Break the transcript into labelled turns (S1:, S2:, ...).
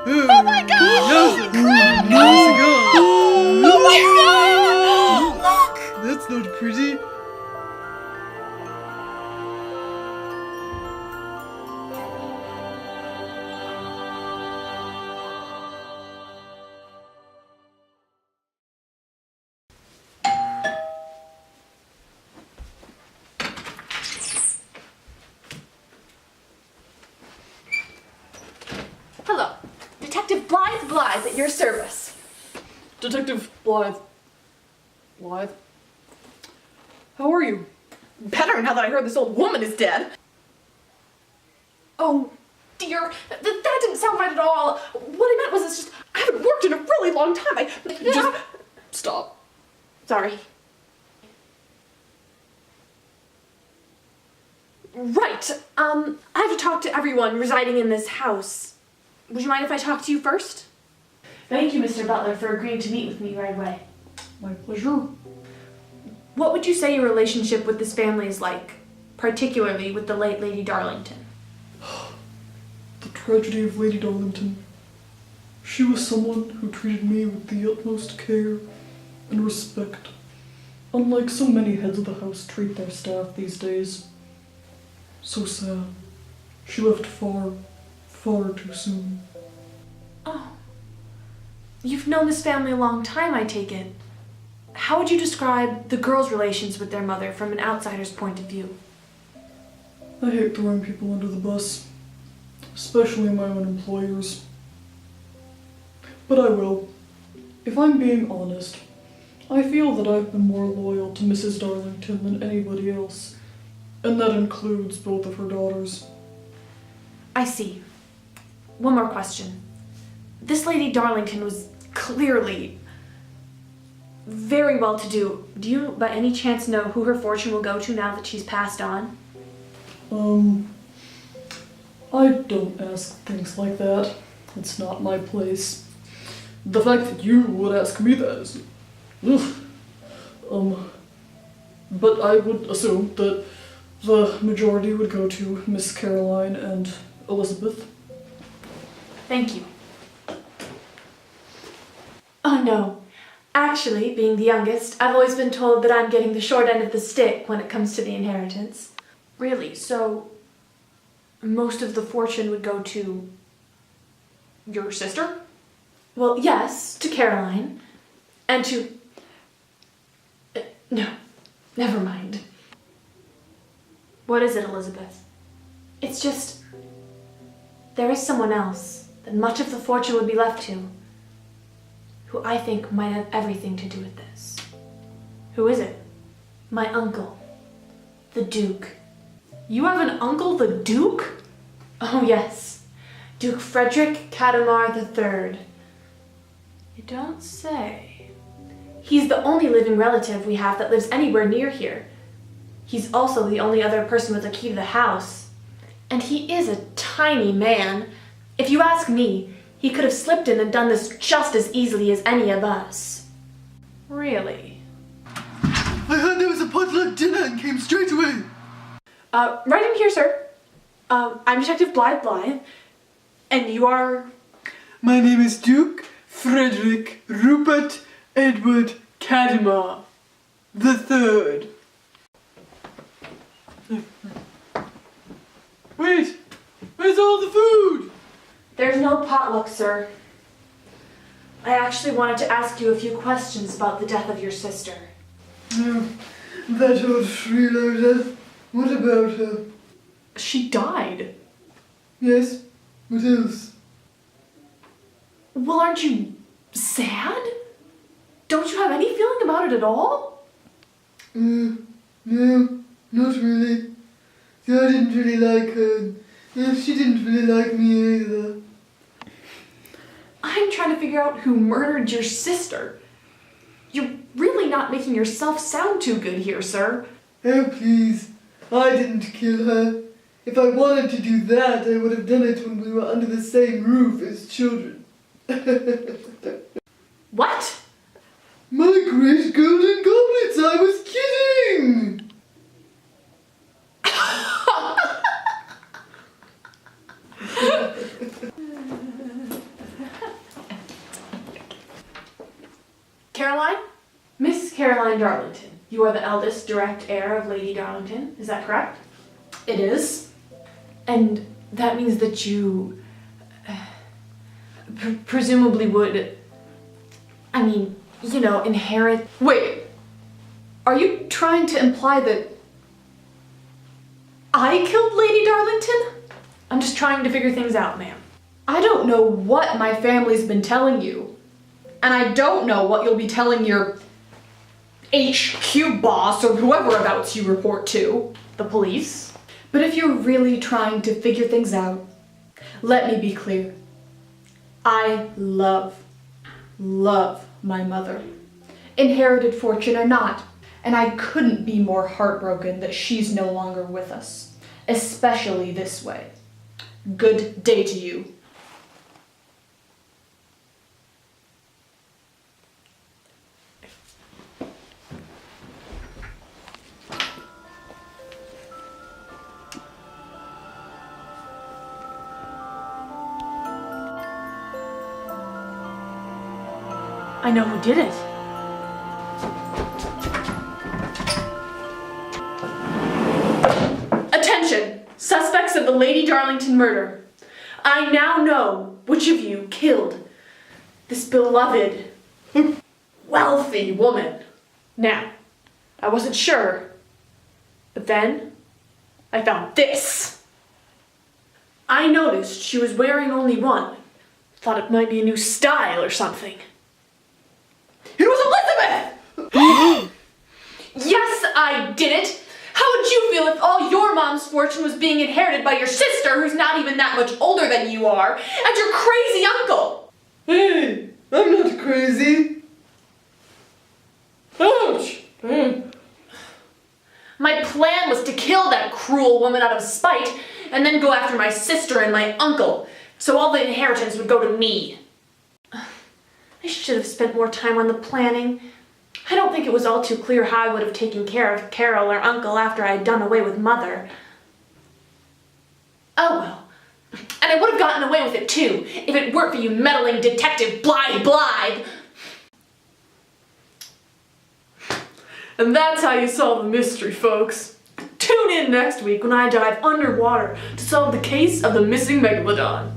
S1: Oh my god! Crap!
S2: Oh my god! Look!
S1: That's not pretty.
S2: Hello. Detective Blythe at your service.
S3: Detective Blythe. Blythe? How are you?
S2: Better now that I heard this old woman is dead. Oh dear, that didn't sound right at all. What I meant was it's just, I haven't worked in a really long time.
S3: Just stop.
S2: Sorry. Right, I have to talk to everyone residing in this house. Would you mind if I talk to you first? Thank you, Mr. Butler, for agreeing to meet with me right away.
S3: My pleasure.
S2: What would you say your relationship with this family is like, particularly with the late Lady Darlington?
S3: The tragedy of Lady Darlington. She was someone who treated me with the utmost care and respect, unlike so many heads of the house treat their staff these days. So sad. She left far, far too soon.
S2: Oh. You've known this family a long time, I take it. How would you describe the girls' relations with their mother from an outsider's point of view?
S3: I hate throwing people under the bus, especially my own employers. But I will. If I'm being honest, I feel that I've been more loyal to Mrs. Darlington than anybody else, and that includes both of her daughters.
S2: I see. One more question. This Lady Darlington was clearly very well-to-do. Do you by any chance know who her fortune will go to now that she's passed on?
S3: I don't ask things like that. It's not my place. The fact that you would ask me that is... But I would assume that the majority would go to Miss Caroline and Elizabeth.
S2: Thank you. Oh no. Actually, being the youngest, I've always been told that I'm getting the short end of the stick when it comes to the inheritance. Really? So, most of the fortune would go to your sister? Well, yes, to Caroline. And to... no, never mind. What is it, Elizabeth? It's just... there is someone else that much of the fortune would be left to, who I think might have everything to do with this. Who is it? My uncle, the Duke. You have an uncle, the Duke? Oh yes, Duke Frederick Kadamar III. You don't say. He's the only living relative we have that lives anywhere near here. He's also the only other person with a key to the house. And he is a tiny man. If you ask me, he could have slipped in and done this just as easily as any of us. Really?
S1: I heard there was a potluck dinner and came straight away.
S2: Right in here, sir. I'm Detective Blythe, and you are...
S1: My name is Duke Frederick Rupert Edward Kadamar the Third. Wait! Where's all the food?
S2: There's no potluck, sir. I actually wanted to ask you a few questions about the death of your sister.
S1: Oh, that old freeloader. What about her?
S2: She died.
S1: Yes, what else?
S2: Well, aren't you sad? Don't you have any feeling about it at all?
S1: No, not really. See, I didn't really like her. And she didn't really like me either.
S2: I'm trying to figure out who murdered your sister. You're really not making yourself sound too good here, sir.
S1: Oh, please. I didn't kill her. If I wanted to do that, I would have done it when we were under the same roof as children.
S2: What?
S1: My great golden goblets, I was kidding!
S2: Caroline? Miss Caroline Darlington, you are the eldest direct heir of Lady Darlington, is that correct?
S3: It is.
S2: And that means that you presumably would, inherit.
S3: Wait, are you trying to imply that I killed Lady Darlington?
S2: I'm just trying to figure things out, ma'am.
S3: I don't know what my family's been telling you. And I don't know what you'll be telling your HQ boss or whoever abouts you report to.
S2: The police?
S3: But if you're really trying to figure things out, let me be clear. I love my mother. Inherited fortune or not. And I couldn't be more heartbroken that she's no longer with us. Especially this way. Good day to you.
S2: I know who did it. Attention! Suspects of the Lady Darlington murder. I now know which of you killed this beloved, wealthy woman. Now, I wasn't sure, but then I found this. I noticed she was wearing only one. Thought it might be a new style or something. It was Elizabeth! Yes, I did it! How would you feel if all your mom's fortune was being inherited by your sister, who's not even that much older than you are, and your crazy uncle?
S1: Hey, I'm not crazy.
S3: Ouch!
S2: My plan was to kill that cruel woman out of spite, and then go after my sister and my uncle, so all the inheritance would go to me. I should have spent more time on the planning. I don't think it was all too clear how I would have taken care of Carol or Uncle after I had done away with Mother. Oh well. And I would have gotten away with it too, if it weren't for you meddling detective Blythe. And that's how you solve the mystery, folks. Tune in next week when I dive underwater to solve the case of the missing Megalodon.